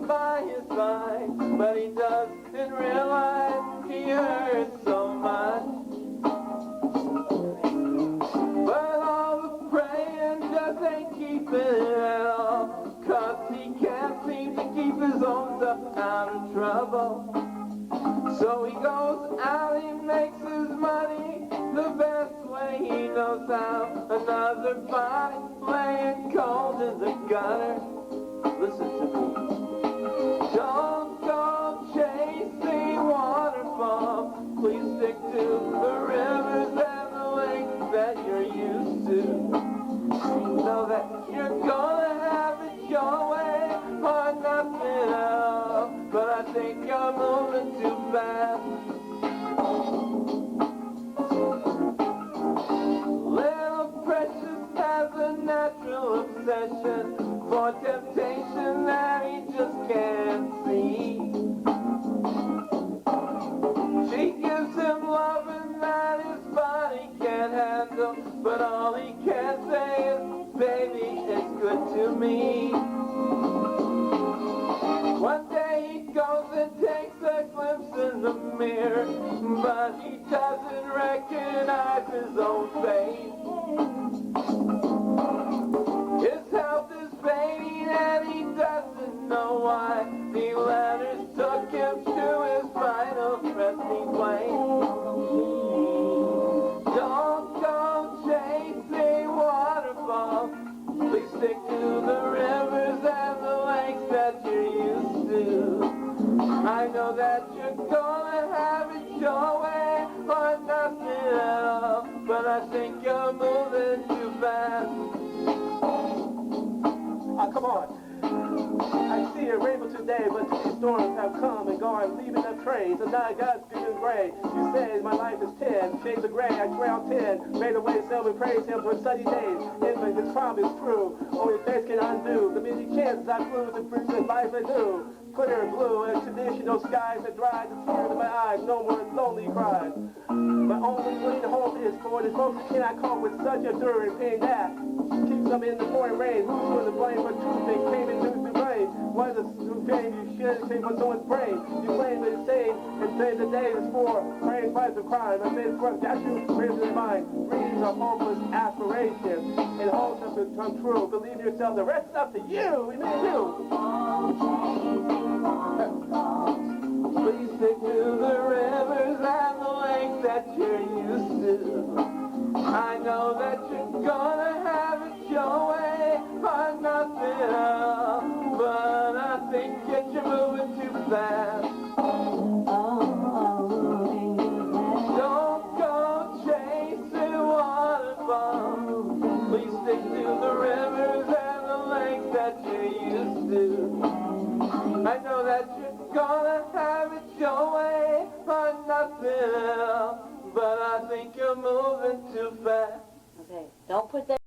by his side, but he doesn't realize he hurts so much. But all the praying just ain't keeping it at all, 'cause he can't seem to keep his own stuff out of trouble. So he goes out, he makes his money the best way he knows how. Another body laying cold in the gutter. Listen to me. Don't go chasing waterfalls. Please stick to the rivers and the lakes that you're used to. Know that you're gonna have it your way or nothing else. But I think you're moving too fast. Little Precious has a natural obsession for temptation that he just can't see. She gives him loving that his body can't handle, but all he can say is, baby, it's good to me. One day he goes and takes a glimpse in the mirror, but he doesn't recognize his own face. His health is fading and he doesn't know why. The letters took him to his final resting place. Don't go chasing waterfalls. Please stick to the rivers and the lakes that you're used to. I know that you're gonna have it your way or nothing else, but I think you're moving too fast. Oh, come on. I see a rainbow today, but these storms have come and gone, leaving a trace. And now God's feeling gray. You say my life is 10, shades of gray. I swear I'm 10. Made away, so we praise him for sunny days. Infant, his promise true. Only faith can undo the many chances I flew to bring the life anew. Clear blue and traditional skies that dry the tears in my eyes. No more lonely cries. My only green hope is for the folks who cannot cope with such enduring pain that keeps them in the pouring rain. Who's going to blame for truth they came and lose the brain? What is the pain you should take from someone's brain? You claim that it's sane and say the day is for praying fights of crime. I say it's worth that you raise your mind. Dreams are hopeless aspirations and hopes have become true. Believe in yourself. The rest is up to you. We need you. Please stick to the rivers and the lakes that you're used to. I know that you're gonna have it your way or nothing else, but I think that you're moving too fast. Don't go chasing waterfalls. Please stick to the rivers and the lakes that you're used to. I know that you're gonna have it your way or nothing else, but I think you're moving too fast. Okay, don't put that